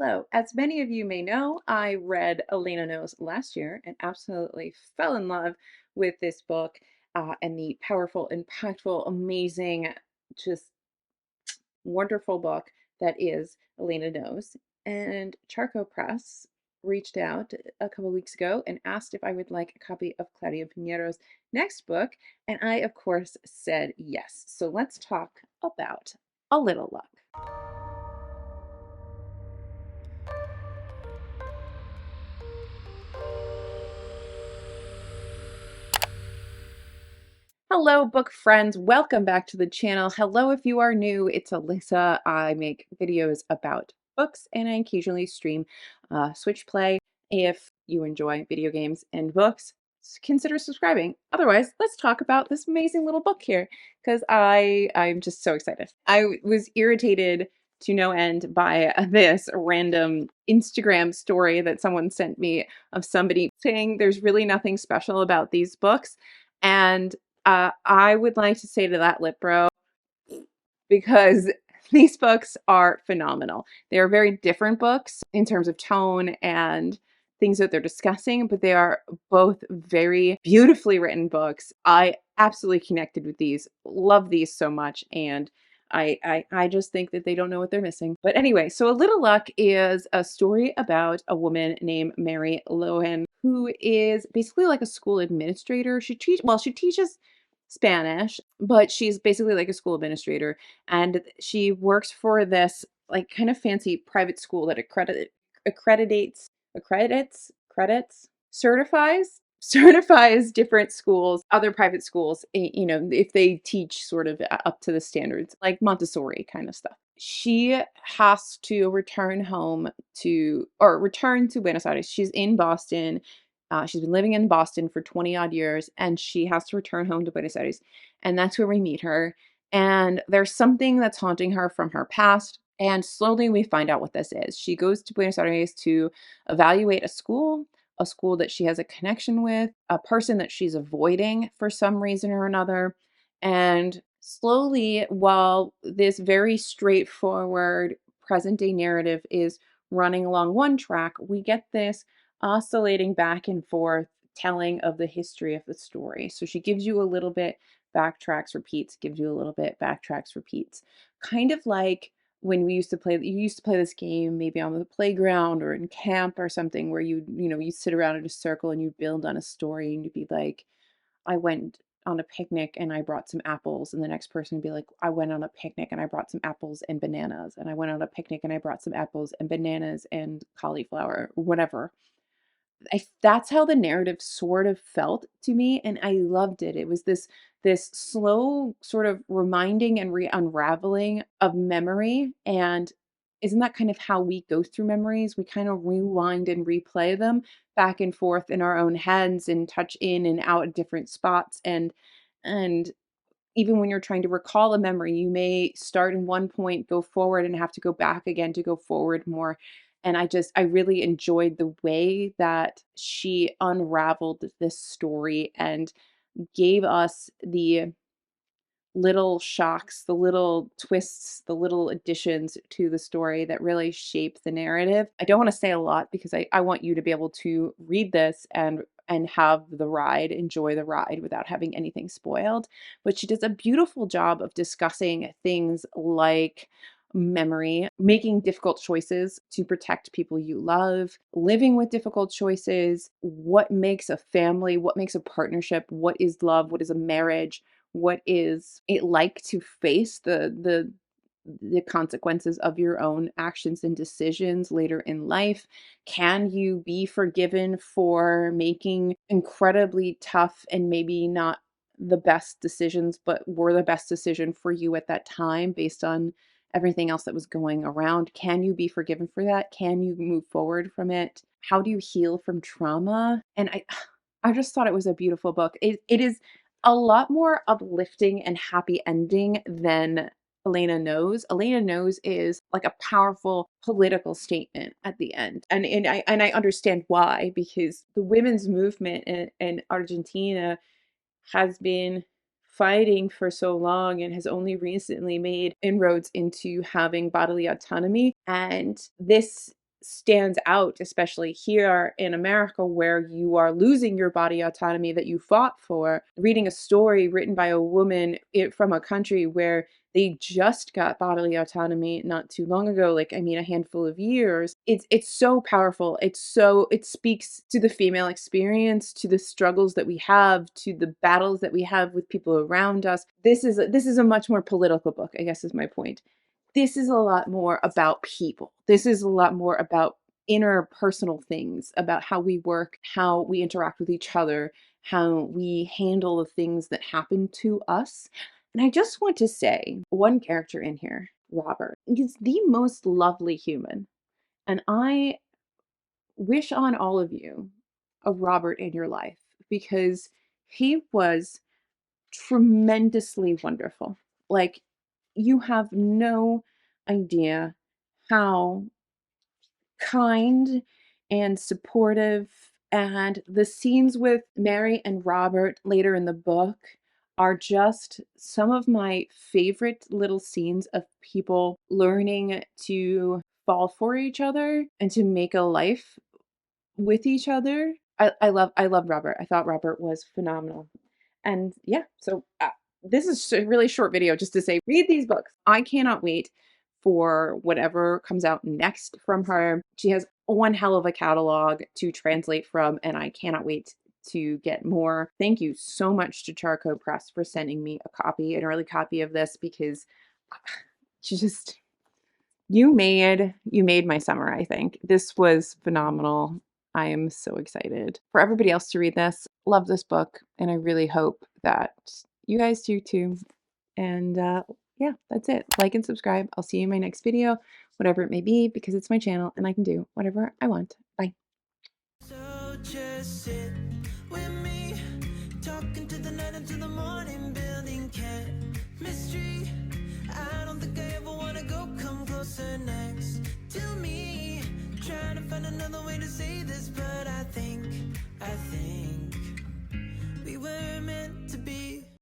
Hello. As many of you may know, I read Elena Knows last year and absolutely fell in love with this book and the powerful, impactful, amazing, just wonderful book that is Elena Knows. And Charco Press reached out a couple weeks ago and asked if I would like a copy of Claudia Piñeiro's next book. And I, of course, said yes. So let's talk about A Little Luck. Hello, book friends. Welcome back to the channel. Hello, if you are new, it's Alyssa. I make videos about books and I occasionally stream Switch Play. If you enjoy video games and books, consider subscribing. Otherwise, let's talk about this amazing little book here because I'm just so excited. I was irritated to no end by this random Instagram story that someone sent me of somebody saying there's really nothing special about these books. And I would like to say to that lit bro, because these books are phenomenal. They are very different books in terms of tone and things that they're discussing, but they are both very beautifully written books. I absolutely connected with these, love these so much, and I just think that they don't know what they're missing. But anyway, so A Little Luck is a story about a woman named Mary Lohan, who is basically like a school administrator. She teaches Spanish, but she's basically like a school administrator, and she works for this like kind of fancy private school that certifies different schools, other private schools, you know, if they teach sort of up to the standards, like Montessori kind of stuff. She has to return return to Buenos Aires. She's in Boston. She's been living in Boston for 20 odd years, and she has to return home to Buenos Aires. And that's where we meet her. And there's something that's haunting her from her past. And slowly we find out what this is. She goes to Buenos Aires to evaluate a school that she has a connection with, a person that she's avoiding for some reason or another. And slowly, while this very straightforward present day narrative is running along one track, we get this oscillating back and forth telling of the history of the story. So she gives you a little bit, backtracks, repeats, gives you a little bit, backtracks, repeats. Kind of like when you used to play this game maybe on the playground or in camp or something where you sit around in a circle and you build on a story and you'd be like, I went on a picnic and I brought some apples, and the next person would be like, I went on a picnic and I brought some apples and bananas, and I went on a picnic and I brought some apples and bananas and cauliflower or whatever. That's how the narrative sort of felt to me, and I loved it. It was this slow sort of reminding and unraveling of memory, and isn't that kind of how we go through memories? We kind of rewind and replay them back and forth in our own heads and touch in and out at different spots, and even when you're trying to recall a memory, you may start in one point, go forward, and have to go back again to go forward more. And I really enjoyed the way that she unraveled this story and gave us the little shocks, the little twists, the little additions to the story that really shape the narrative. I don't want to say a lot because I want you to be able to read this and have the ride, enjoy the ride without having anything spoiled. But she does a beautiful job of discussing things like memory, making difficult choices to protect people you love, living with difficult choices, what makes a family, what makes a partnership, what is love, what is a marriage, what is it like to face the consequences of your own actions and decisions later in life? Can you be forgiven for making incredibly tough and maybe not the best decisions, but were the best decision for you at that time based on everything else that was going around? Can you be forgiven for that? Can you move forward from it? How do you heal from trauma? And I just thought it was a beautiful book. It is a lot more uplifting and happy ending than Elena Knows. Elena Knows is like a powerful political statement at the end. And I understand why, because the women's movement in Argentina has been fighting for so long and has only recently made inroads into having bodily autonomy. And this stands out, especially here in America, where you are losing your body autonomy that you fought for. Reading a story written by a woman from a country where they just got bodily autonomy not too long ago, like, I mean, a handful of years. It's so powerful. It speaks to the female experience, to the struggles that we have, to the battles that we have with people around us. This is a much more political book, I guess is my point. This is a lot more about people. This is a lot more about interpersonal things, about how we work, how we interact with each other, how we handle the things that happen to us. And I just want to say, one character in here, Robert, is the most lovely human. And I wish on all of you a Robert in your life, because he was tremendously wonderful. Like, you have no idea how kind and supportive, and the scenes with Mary and Robert later in the book are just some of my favorite little scenes of people learning to fall for each other and to make a life with each other. I love Robert. I thought Robert was phenomenal. And yeah, so this is a really short video just to say, read these books. I cannot wait for whatever comes out next from her. She has one hell of a catalog to translate from, and I cannot wait to get more. Thank you so much to Charco Press for sending me a copy, an early copy of this, because she just, you made my summer, I think. This was phenomenal. I am so excited for everybody else to read this. Love this book, and I really hope that you guys do too. And yeah, that's it. Like and subscribe. I'll see you in my next video, whatever it may be, because it's my channel and I can do whatever I want. Bye. So just sit with me, talking to the night until the morning, building chemistry. I don't think I ever wanna go come closer next to me. Trying to find another way to say this, but I think